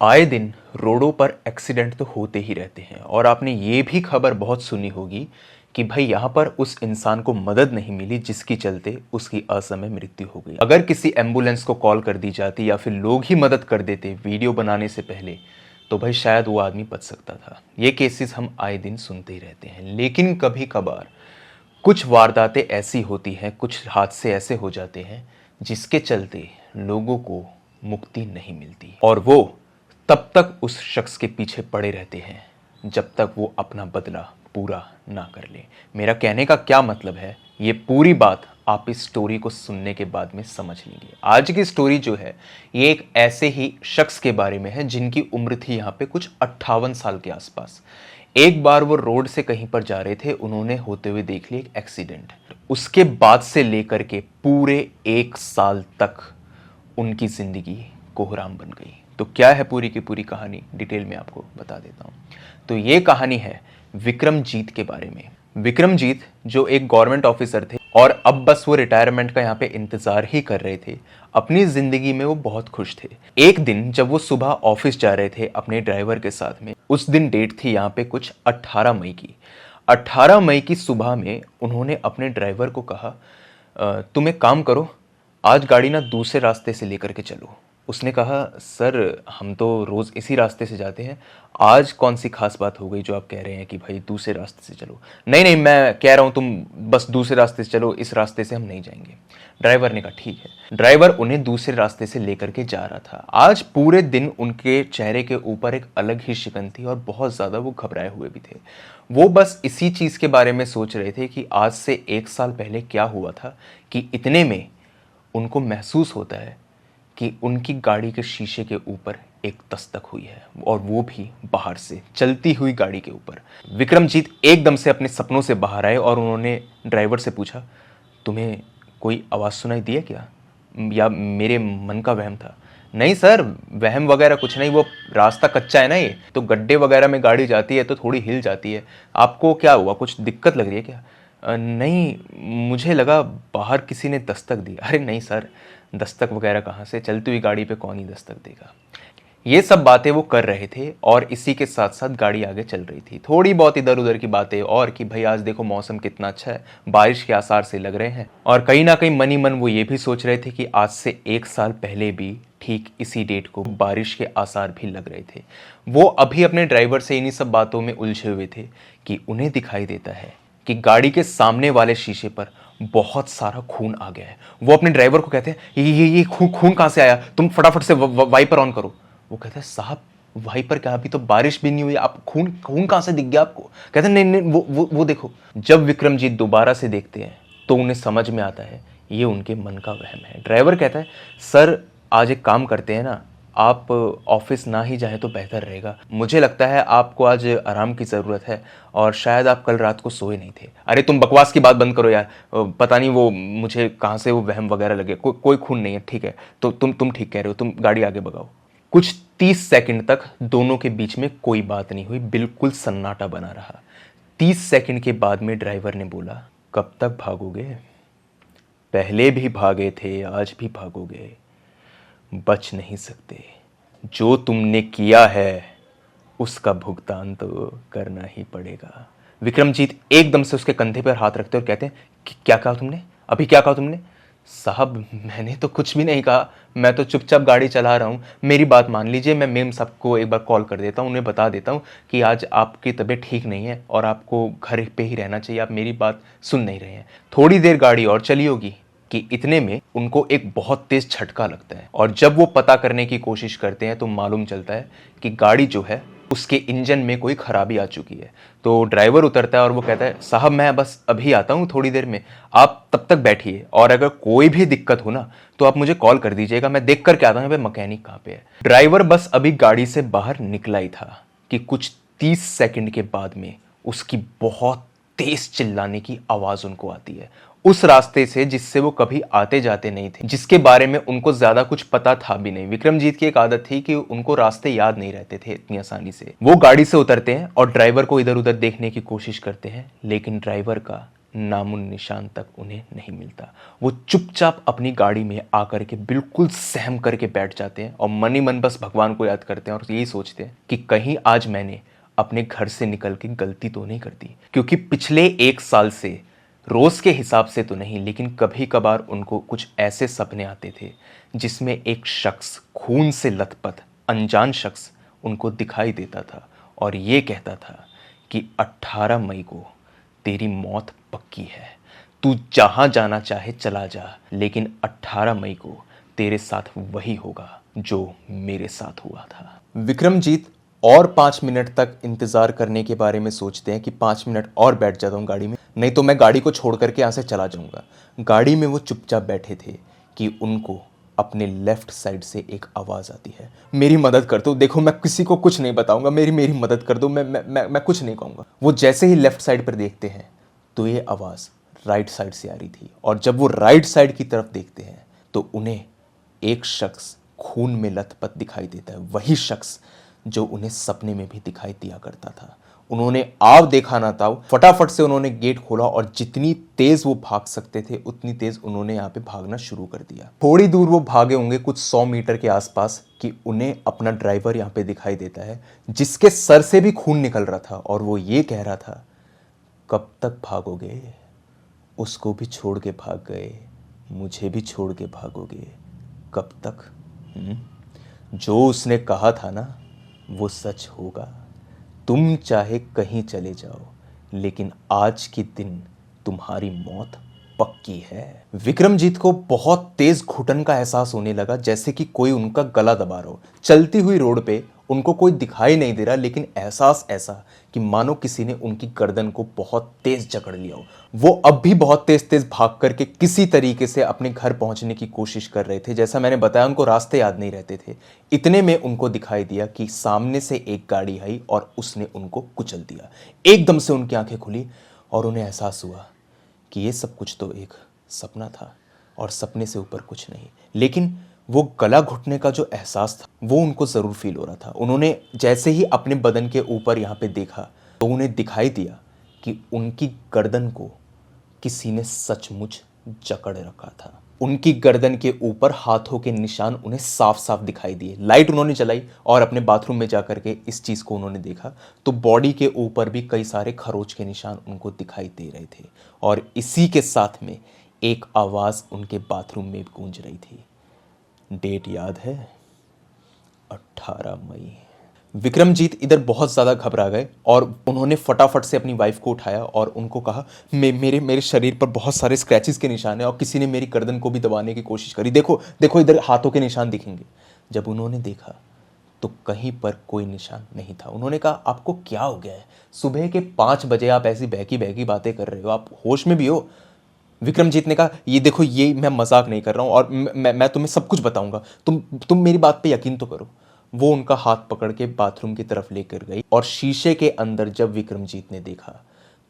आए दिन रोडों पर एक्सीडेंट तो होते ही रहते हैं और आपने ये भी खबर बहुत सुनी होगी कि भाई यहाँ पर उस इंसान को मदद नहीं मिली जिसकी चलते उसकी असमय मृत्यु हो गई। अगर किसी एम्बुलेंस को कॉल कर दी जाती या फिर लोग ही मदद कर देते वीडियो बनाने से पहले तो भाई शायद वो आदमी बच सकता था। ये केसेस हम आए दिन सुनते ही रहते हैं, लेकिन कभी कभार कुछ वारदातें ऐसी होती हैं, कुछ हादसे ऐसे हो जाते हैं जिसके चलते लोगों को मुक्ति नहीं मिलती और वो तब तक उस शख्स के पीछे पड़े रहते हैं जब तक वो अपना बदला पूरा ना कर ले। मेरा कहने का क्या मतलब है, ये पूरी बात आप इस स्टोरी को सुनने के बाद में समझ लेंगे। आज की स्टोरी जो है ये एक ऐसे ही शख्स के बारे में है जिनकी उम्र थी यहाँ पे कुछ 58 साल के आसपास। एक बार वो रोड से कहीं पर जा रहे थे, उन्होंने होते हुए देख लिया एक एक्सीडेंट। उसके बाद से लेकर के पूरे 1 साल तक उनकी जिंदगी कोहराम बन गई। तो क्या है पूरी की पूरी कहानी, डिटेल में आपको बता देता हूँ। तो ये कहानी है विक्रमजीत के बारे में। विक्रमजीत जो एक गवर्नमेंट ऑफिसर थे और अब बस वो रिटायरमेंट का यहाँ पे इंतजार ही कर रहे थे। अपनी जिंदगी में वो बहुत खुश थे। एक दिन जब वो सुबह ऑफिस जा रहे थे अपने ड्राइवर के साथ में, उस दिन डेट थी यहाँ पे कुछ 18 मई की। 18 मई की सुबह में उन्होंने अपने ड्राइवर को कहा, तुम एक काम करो, आज गाड़ी ना दूसरे रास्ते से लेकर के चलो। उसने कहा, सर हम तो रोज़ इसी रास्ते से जाते हैं, आज कौन सी खास बात हो गई जो आप कह रहे हैं कि भाई दूसरे रास्ते से चलो। नहीं नहीं, मैं कह रहा हूँ तुम बस दूसरे रास्ते से चलो, इस रास्ते से हम नहीं जाएंगे। ड्राइवर ने कहा ठीक है। ड्राइवर उन्हें दूसरे रास्ते से लेकर के जा रहा था। आज पूरे दिन उनके चेहरे के ऊपर एक अलग ही शिकन थी और बहुत ज़्यादा वो घबराए हुए भी थे। वो बस इसी चीज़ के बारे में सोच रहे थे कि आज से 1 साल पहले क्या हुआ था कि इतने में उनको महसूस होता है कि उनकी गाड़ी के शीशे के ऊपर एक दस्तक हुई है और वो भी बाहर से, चलती हुई गाड़ी के ऊपर। विक्रमजीत एकदम से अपने सपनों से बाहर आए और उन्होंने ड्राइवर से पूछा, तुम्हें कोई आवाज़ सुनाई दी है क्या, या मेरे मन का वहम था? नहीं सर, वहम वगैरह कुछ नहीं, वो रास्ता कच्चा है ना, ये तो गड्ढे वगैरह में गाड़ी जाती है तो थोड़ी हिल जाती है। आपको क्या हुआ, कुछ दिक्कत लग रही है क्या? नहीं, मुझे लगा बाहर किसी ने दस्तक दी। अरे नहीं सर, दस्तक वगैरह कहाँ से, चलती हुई गाड़ी पे कौन ही दस्तक देगा। ये सब बातें वो कर रहे थे और इसी के साथ साथ गाड़ी आगे चल रही थी। थोड़ी बहुत इधर उधर की बातें और कि भाई आज देखो मौसम कितना अच्छा है, बारिश के आसार से लग रहे हैं। और कहीं ना कहीं मनी मन वो ये भी सोच रहे थे कि आज से 1 साल पहले भी ठीक इसी डेट को बारिश के आसार भी लग रहे थे। वो अभी अपने ड्राइवर से इन्हीं सब बातों में उलझे हुए थे कि उन्हें दिखाई देता है कि गाड़ी के सामने वाले शीशे पर बहुत सारा खून आ गया है। वो अपने ड्राइवर को कहते हैं, ये खून कहाँ से आया, तुम फटाफट से वाइपर ऑन करो। वो कहता है, साहब वाइपर क्या, अभी तो बारिश भी नहीं हुई, आप खून खून कहाँ से दिख गया आपको? कहते हैं नहीं नहीं, वो देखो। जब विक्रमजीत दोबारा से देखते हैं तो उन्हें समझ में आता है ये उनके मन का वहम है। ड्राइवर कहता है, सर आज एक काम करते हैं ना, आप ऑफिस ना ही जाएं तो बेहतर रहेगा। मुझे लगता है आपको आज आराम की ज़रूरत है और शायद आप कल रात को सोए नहीं थे। अरे तुम बकवास की बात बंद करो यार, पता नहीं वो मुझे कहाँ से वो वहम वगैरह लगे, कोई खून नहीं है, ठीक है तो तुम ठीक कह रहे हो, तुम गाड़ी आगे भगाओ। कुछ 30 सेकंड तक दोनों के बीच में कोई बात नहीं हुई, बिल्कुल सन्नाटा बना रहा। 30 सेकंड के बाद में ड्राइवर ने बोला, कब तक भागोगे? पहले भी भागे थे, आज भी भागोगे, बच नहीं सकते। जो तुमने किया है उसका भुगतान तो करना ही पड़ेगा। विक्रमजीत एकदम से उसके कंधे पर हाथ रखते और कहते हैं, क्या कहा तुमने, अभी क्या कहा तुमने? साहब मैंने तो कुछ भी नहीं कहा, मैं तो चुपचाप गाड़ी चला रहा हूँ, मेरी बात मान लीजिए। मैं मेम साहब को एक बार कॉल कर देता हूँ, उन्हें बता देता हूँ कि आज आपकी तबीयत ठीक नहीं है और आपको घर पे ही रहना चाहिए, आप मेरी बात सुन नहीं रहे हैं। थोड़ी देर गाड़ी और चली होगी कि इतने में उनको एक बहुत तेज झटका लगता है और जब वो पता करने की कोशिश करते हैं तो मालूम चलता है कि गाड़ी जो है उसके इंजन में कोई खराबी आ चुकी है। तो ड्राइवर उतरता है और वो कहता है, साहब मैं बस अभी आता हूँ थोड़ी देर में, आप तब तक बैठिए और अगर कोई भी दिक्कत हो ना तो आप मुझे कॉल कर दीजिएगा, मैं देख करके आता हूँ भाई मैकेनिक कहाँ पे है। ड्राइवर बस अभी गाड़ी से बाहर निकला ही था कि कुछ 30 सेकंड के बाद में उसकी बहुत तेज चिल्लाने की आवाज उनको आती है, उस रास्ते से जिससे वो कभी आते जाते नहीं थे, जिसके बारे में उनको ज्यादा कुछ पता था भी नहीं। विक्रमजीत की एक आदत थी कि उनको रास्ते याद नहीं रहते थे इतनी आसानी से। वो गाड़ी से उतरते हैं और ड्राइवर को इधर उधर देखने की कोशिश करते हैं, लेकिन ड्राइवर का नामो निशान तक उन्हें नहीं मिलता। वो चुपचाप अपनी गाड़ी में आकर के बिल्कुल सहम करके बैठ जाते हैं और मन ही मन बस भगवान को याद करते हैं और यही सोचते हैं कि कहीं आज मैंने अपने घर से निकल के गलती तो नहीं कर दी। क्योंकि पिछले 1 साल से रोज के हिसाब से तो नहीं, लेकिन कभी कभार उनको कुछ ऐसे सपने आते थे जिसमें एक शख्स, खून से लथपथ अनजान शख्स उनको दिखाई देता था और ये कहता था कि 18 मई को तेरी मौत पक्की है, तू जहां जाना चाहे चला जा, लेकिन 18 मई को तेरे साथ वही होगा जो मेरे साथ हुआ था। विक्रमजीत और 5 मिनट तक इंतजार करने के बारे में सोचते हैं कि 5 मिनट और बैठ जाता हूँ गाड़ी में, नहीं तो मैं गाड़ी को छोड़ करके यहाँ से चला जाऊंगा। गाड़ी में वो चुपचाप बैठे थे कि उनको अपने लेफ्ट साइड से एक आवाज़ आती है, मेरी मदद कर दो, देखो मैं किसी को कुछ नहीं बताऊंगा, मेरी मेरी मदद कर दो, मैं कुछ नहीं कहूँगा। वो जैसे ही लेफ्ट साइड पर देखते हैं तो ये आवाज़ राइट साइड से आ रही थी और जब वो राइट साइड की तरफ देखते हैं तो उन्हें एक शख्स खून में लथपथ दिखाई देता है, वही शख्स जो उन्हें सपने में भी दिखाई दिया करता था। उन्होंने आव देखा ना था, फटाफट से उन्होंने गेट खोला और जितनी तेज वो भाग सकते थे उतनी तेज उन्होंने यहाँ पे भागना शुरू कर दिया। थोड़ी दूर वो भागे होंगे, कुछ 100 मीटर के आसपास, कि उन्हें अपना ड्राइवर यहाँ पे दिखाई देता है जिसके सर से भी खून निकल रहा था और वो ये कह रहा था, कब तक भागोगे? उसको भी छोड़ के भाग गए, मुझे भी छोड़ के भागोगे, कब तक? जो उसने कहा था ना वो सच होगा। तुम चाहे कहीं चले जाओ, लेकिन आज के दिन तुम्हारी मौत पक्की है। विक्रमजीत को बहुत तेज घुटन का एहसास होने लगा, जैसे कि कोई उनका गला दबा रहा हो। चलती हुई रोड पे उनको कोई दिखाई नहीं दे रहा, लेकिन एहसास ऐसा कि मानो किसी ने उनकी गर्दन को बहुत तेज जकड़ लिया हो। वो अब भी बहुत तेज तेज भाग करके किसी तरीके से अपने घर पहुंचने की कोशिश कर रहे थे। जैसा मैंने बताया, उनको रास्ते याद नहीं रहते थे। इतने में उनको दिखाई दिया कि सामने से एक गाड़ी आई और उसने उनको कुचल दिया। एकदम से उनकी आंखें खुली और उन्हें एहसास हुआ कि ये सब कुछ तो एक सपना था और सपने से ऊपर कुछ नहीं। लेकिन वो गला घुटने का जो एहसास था वो उनको ज़रूर फील हो रहा था। उन्होंने जैसे ही अपने बदन के ऊपर यहाँ पे देखा तो उन्हें दिखाई दिया कि उनकी गर्दन को किसी ने सचमुच जकड़ रखा था। उनकी गर्दन के ऊपर हाथों के निशान उन्हें साफ साफ दिखाई दिए। लाइट उन्होंने जलाई और अपने बाथरूम में जाकर के इस चीज़ को उन्होंने देखा तो बॉडी के ऊपर भी कई सारे खरोच के निशान उनको दिखाई दे रहे थे और इसी के साथ में एक आवाज़ उनके बाथरूम में गूंज रही थी। डेट याद है? 18 मई। विक्रमजीत इधर बहुत ज़्यादा घबरा गए और उन्होंने फटाफट से अपनी वाइफ को उठाया और उनको कहा, मेरे मेरे शरीर पर बहुत सारे स्क्रैचेस के निशान हैं और किसी ने मेरी गर्दन को भी दबाने की कोशिश करी, देखो देखो इधर हाथों के निशान दिखेंगे। जब उन्होंने देखा तो कहीं पर कोई निशान नहीं था। उन्होंने कहा, आपको क्या हो गया है? सुबह के 5 बजे आप ऐसी बहकी बहकी बातें कर रहे हो, आप होश में भी हो? विक्रमजीत ने कहा, ये देखो, ये मैं मजाक नहीं कर रहा हूँ और मैं तुम्हें सब कुछ बताऊंगा, तुम मेरी बात पे यकीन तो करो। वो उनका हाथ पकड़ के बाथरूम की तरफ लेकर गई और शीशे के अंदर जब विक्रमजीत ने देखा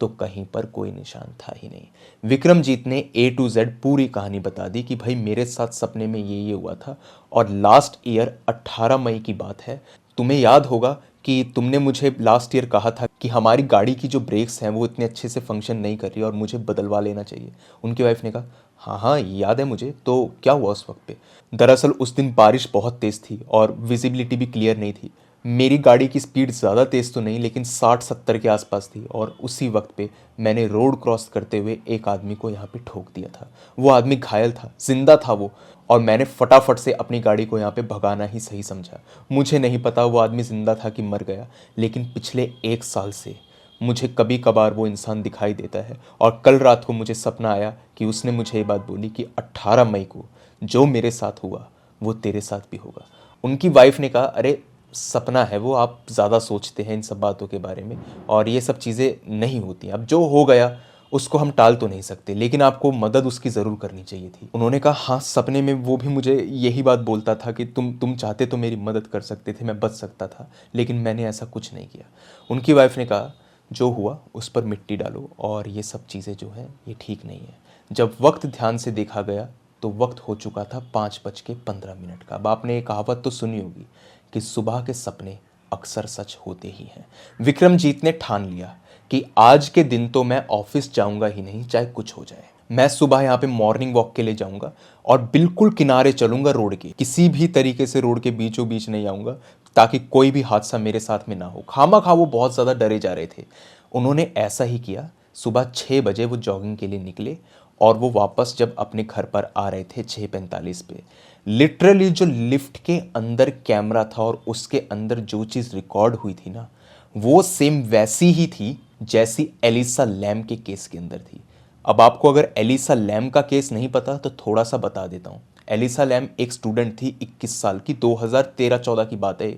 तो कहीं पर कोई निशान था ही नहीं। विक्रमजीत ने A to Z पूरी कहानी बता दी कि भाई मेरे साथ सपने में ये हुआ था और लास्ट ईयर 18 मई की बात है। तुम्हें याद होगा कि तुमने मुझे लास्ट ईयर कहा था कि हमारी गाड़ी की जो ब्रेक्स हैं वो इतने अच्छे से फंक्शन नहीं कर रही और मुझे बदलवा लेना चाहिए। उनकी वाइफ ने कहा, हाँ हाँ याद है मुझे, तो क्या हुआ उस वक्त पे? दरअसल उस दिन बारिश बहुत तेज़ थी और विजिबिलिटी भी क्लियर नहीं थी। मेरी गाड़ी की स्पीड ज़्यादा तेज़ तो नहीं, लेकिन 60-70 के आसपास थी और उसी वक्त पे मैंने रोड क्रॉस करते हुए एक आदमी को यहाँ पे ठोक दिया था। वो आदमी घायल था, जिंदा था वो, और मैंने फटाफट से अपनी गाड़ी को यहाँ पे भगाना ही सही समझा। मुझे नहीं पता वो आदमी जिंदा था कि मर गया, लेकिन पिछले 1 साल से मुझे कभी कभार वो इंसान दिखाई देता है और कल रात को मुझे सपना आया कि उसने मुझे ये बात बोली कि 18 मई को जो मेरे साथ हुआ वो तेरे साथ भी होगा। उनकी वाइफ ने कहा, अरे सपना है वो, आप ज़्यादा सोचते हैं इन सब बातों के बारे में और ये सब चीज़ें नहीं होती। अब जो हो गया उसको हम टाल तो नहीं सकते, लेकिन आपको मदद उसकी ज़रूर करनी चाहिए थी। उन्होंने कहा, हाँ सपने में वो भी मुझे यही बात बोलता था कि तुम चाहते तो मेरी मदद कर सकते थे, मैं बच सकता था, लेकिन मैंने ऐसा कुछ नहीं किया। उनकी वाइफ ने कहा, जो हुआ उस पर मिट्टी डालो और ये सब चीज़ें जो हैं ये ठीक नहीं है। जब वक्त ध्यान से देखा गया तो वक्त हो चुका था 5:15 का। अब आपने एक कहावत तो सुनी होगी कि सुबह के सपने अक्सर सच होते ही हैं। विक्रमजीत ने ठान लिया कि आज के दिन तो मैं ऑफिस जाऊंगा ही नहीं, चाहे कुछ हो जाए। मैं सुबह यहाँ पे मॉर्निंग वॉक के लिए जाऊंगा और बिल्कुल किनारे चलूंगा रोड के, किसी भी तरीके से रोड के बीचों बीच नहीं आऊंगा, ताकि कोई भी हादसा मेरे साथ में ना हो। खामा खा वो बहुत ज़्यादा डरे जा रहे थे। उन्होंने ऐसा ही किया। सुबह 6 बजे वो जॉगिंग के लिए निकले और वो वापस जब अपने घर पर आ रहे थे 6:45 पे, लिटरली जो लिफ्ट के अंदर कैमरा था और उसके अंदर जो चीज़ रिकॉर्ड हुई थी ना, वो सेम वैसी ही थी जैसी एलिसा लैम के केस के अंदर थी। अब आपको अगर एलिसा लैम का केस नहीं पता तो थोड़ा सा बता देता हूँ। एलिसा लैम एक स्टूडेंट थी, 21 साल की, 2013-14 की बात है।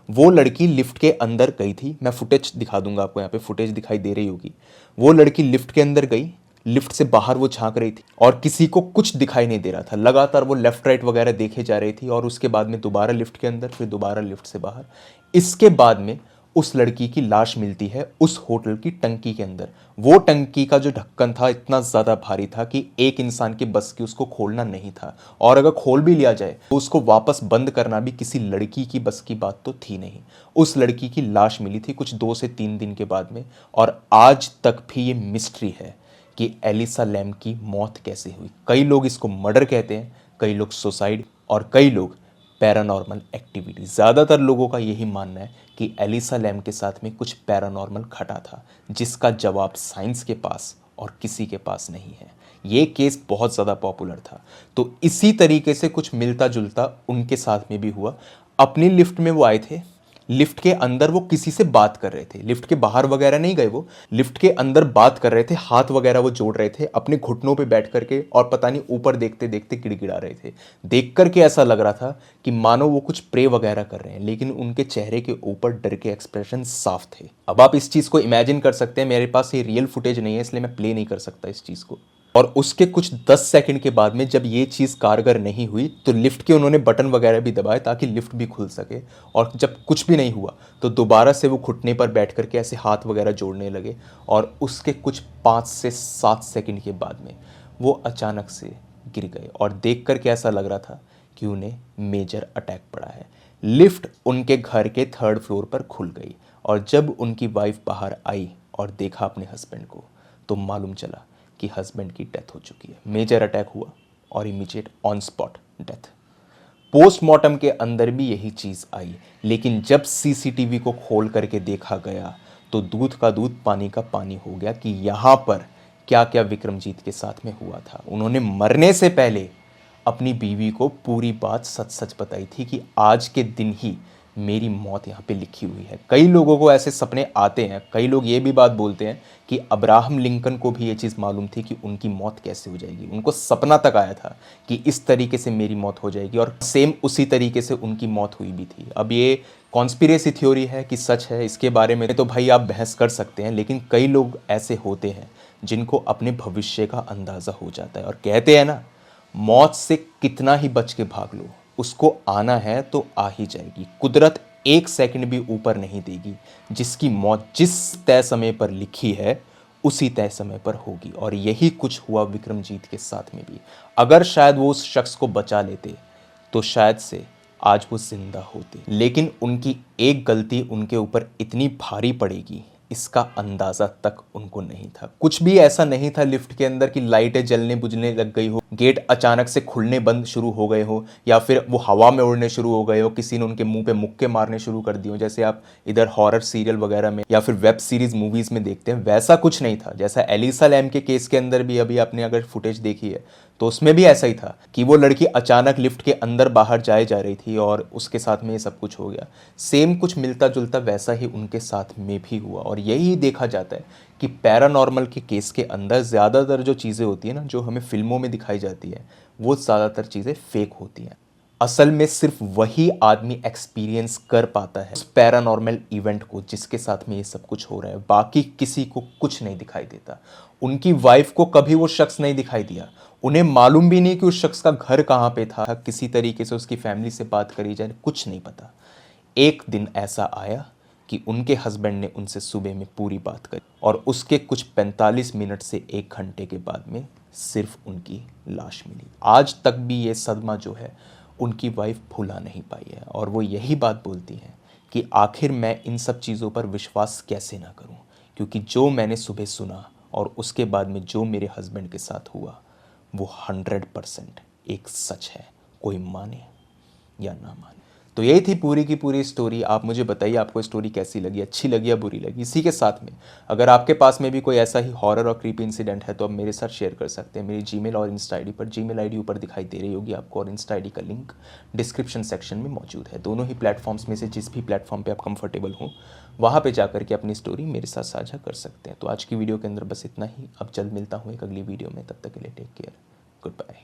वो लड़की लिफ्ट के अंदर गई थी। मैं फुटेज दिखा दूंगा आपको, यहाँ पे फुटेज दिखाई दे रही होगी। वो लड़की लिफ्ट के अंदर गई, लिफ्ट से बाहर वो झांक रही थी और किसी को कुछ दिखाई नहीं दे रहा था। लगातार वो लेफ्ट राइट वगैरह देखे जा रही थी और उसके बाद में दोबारा लिफ्ट के अंदर, फिर दोबारा लिफ्ट से बाहर। इसके बाद में उस लड़की की लाश मिलती है उस होटल की टंकी के अंदर। वो टंकी का जो ढक्कन था इतना ज़्यादा भारी था कि एक इंसान के बस की उसको खोलना नहीं था, और अगर खोल भी लिया जाए तो उसको वापस बंद करना भी किसी लड़की की बस की बात तो थी नहीं। उस लड़की की लाश मिली थी कुछ 2 से 3 दिन के बाद में, और आज तक भी ये मिस्ट्री है कि एलिसा लैम की मौत कैसे हुई। कई लोग इसको मर्डर कहते हैं, कई लोग सुसाइड, और कई लोग पैरानॉर्मल एक्टिविटी। ज़्यादातर लोगों का यही मानना है कि एलिसा लैम के साथ में कुछ पैरानॉर्मल घटा था, जिसका जवाब साइंस के पास और किसी के पास नहीं है। ये केस बहुत ज़्यादा पॉपुलर था। तो इसी तरीके से कुछ मिलता जुलता उनके साथ में भी हुआ। अपनी लिफ्ट में वो आए थे, लिफ्ट के अंदर वो किसी से बात कर रहे थे, लिफ्ट के बाहर वगैरह नहीं गए, वो लिफ्ट के अंदर बात कर रहे थे, हाथ वगैरह वो जोड़ रहे थे अपने घुटनों पे बैठ करके, और पता नहीं ऊपर देखते देखते गिड़गिड़ा रहे थे। देख करके ऐसा लग रहा था कि मानो वो कुछ प्रे वगैरह कर रहे हैं, लेकिन उनके चेहरे के ऊपर डर के एक्सप्रेशन साफ थे। अब आप इस चीज़ को इमेजिन कर सकते हैं। मेरे पास ये रियल फुटेज नहीं है, इसलिए मैं प्ले नहीं कर सकता इस चीज़ को। और उसके कुछ 10 सेकंड के बाद में जब ये चीज़ कारगर नहीं हुई तो लिफ्ट के उन्होंने बटन वगैरह भी दबाए ताकि लिफ्ट भी खुल सके, और जब कुछ भी नहीं हुआ तो दोबारा से वो घुटने पर बैठ करके ऐसे हाथ वगैरह जोड़ने लगे, और उसके कुछ 5 से 7 सेकंड के बाद में वो अचानक से गिर गए, और देख करके ऐसा लग रहा था कि उन्हें मेजर अटैक पड़ा है। लिफ्ट उनके घर के 3rd फ्लोर पर खुल गई, और जब उनकी वाइफ बाहर आई और देखा अपने हस्बैंड को, तो मालूम चला कि हस्बैंड की डेथ हो चुकी है। मेजर अटैक हुआ और immediate on spot death. Postmortem के अंदर भी यही चीज़ आई, लेकिन जब सीसीटीवी को खोल करके देखा गया तो दूध का दूध पानी का पानी हो गया कि यहाँ पर क्या क्या विक्रमजीत के साथ में हुआ था। उन्होंने मरने से पहले अपनी बीवी को पूरी बात सच सच बताई थी कि आज के दिन ही मेरी मौत यहाँ पे लिखी हुई है। कई लोगों को ऐसे सपने आते हैं, कई लोग ये भी बात बोलते हैं कि अब्राहम लिंकन को भी ये चीज़ मालूम थी कि उनकी मौत कैसे हो जाएगी। उनको सपना तक आया था कि इस तरीके से मेरी मौत हो जाएगी, और सेम उसी तरीके से उनकी मौत हुई भी थी। अब ये कॉन्स्पिरेसी थ्योरी है कि सच है, इसके बारे में तो भाई आप बहस कर सकते हैं, लेकिन कई लोग ऐसे होते हैं जिनको अपने भविष्य का अंदाज़ा हो जाता है, और कहते हैं ना, मौत से कितना ही बच के भाग लो, उसको आना है तो आ ही जाएगी। कुदरत 1 सेकंड भी ऊपर नहीं देगी। जिसकी मौत जिस तय समय पर लिखी है उसी तय समय पर होगी, और यही कुछ हुआ विक्रमजीत के साथ में भी। अगर शायद वो उस शख्स को बचा लेते तो शायद से आज वो जिंदा होते, लेकिन उनकी एक गलती उनके ऊपर इतनी भारी पड़ेगी, इसका अंदाज़ा तक उनको नहीं था। कुछ भी ऐसा नहीं था लिफ्ट के अंदर कि लाइटें जलने बुझने लग गई हो, गेट अचानक से खुलने बंद शुरू हो गए हो, या फिर वो हवा में उड़ने शुरू हो गए हो, किसी ने उनके मुंह पे मुक्के मारने शुरू कर दिए हो, जैसे आप इधर हॉरर सीरियल वगैरह में या फिर वेब सीरीज मूवीज़ में देखते हैं। वैसा कुछ नहीं था। जैसा एलिसा लैम के केस के अंदर भी अभी आपने अगर फुटेज देखी है तो उसमें भी ऐसा ही था कि वो लड़की अचानक लिफ्ट के अंदर बाहर जाए जा रही थी और उसके साथ में ये सब कुछ हो गया। सेम कुछ मिलता जुलता वैसा ही उनके साथ में भी हुआ, और यही देखा जाता है कि पैरानॉर्मल के केस के अंदर ज़्यादातर जो चीज़ें होती है ना, जो हमें फिल्मों में दिखाई जाती है, वो ज़्यादातर चीज़ें फेक होती हैं। असल में सिर्फ वही आदमी एक्सपीरियंस कर पाता है उस पैरानॉर्मल इवेंट को जिसके साथ में ये सब कुछ हो रहा है। बाकी किसी को कुछ नहीं दिखाई देता। उनकी वाइफ को कभी वो शख्स नहीं दिखाई दिया। उन्हें मालूम भी नहीं कि उस शख्स का घर कहाँ पे था, किसी तरीके से उसकी फैमिली से बात करी जाए, कुछ नहीं पता। एक दिन ऐसा आया कि उनके हस्बैंड ने उनसे सुबह में पूरी बात करी, और उसके कुछ 45 मिनट से 1 घंटे के बाद में सिर्फ उनकी लाश मिली। आज तक भी ये सदमा जो है उनकी वाइफ भुला नहीं पाई है, और वो यही बात बोलती हैं कि आखिर मैं इन सब चीज़ों पर विश्वास कैसे ना करूं, क्योंकि जो मैंने सुबह सुना और उसके बाद में जो मेरे हस्बैंड के साथ हुआ वो 100% एक सच है, कोई माने या ना माने। तो यही थी पूरी की पूरी स्टोरी। आप मुझे बताइए आपको स्टोरी कैसी लगी, अच्छी लगी या बुरी लगी। इसी के साथ में अगर आपके पास में भी कोई ऐसा ही हॉरर और क्रीपी इंसिडेंट है तो आप मेरे साथ शेयर कर सकते हैं मेरी जीमेल और इंस्टा आईडी पर। जीमेल आईडी ऊपर दिखाई दे रही होगी आपको और इंस्टा आईडी का लिंक डिस्क्रिप्शन सेक्शन में मौजूद है। दोनों ही प्लेटफॉर्म्स में से जिस भी प्लेटफॉर्म पर आप कंफर्टेबल हो वहाँ पर जाकर के अपनी स्टोरी मेरे साथ साझा कर सकते हैं। तो आज की वीडियो के अंदर बस इतना ही। अब जल्द मिलता हूँ एक अगली वीडियो में, तब तक के लिए टेक केयर, गुड बाय।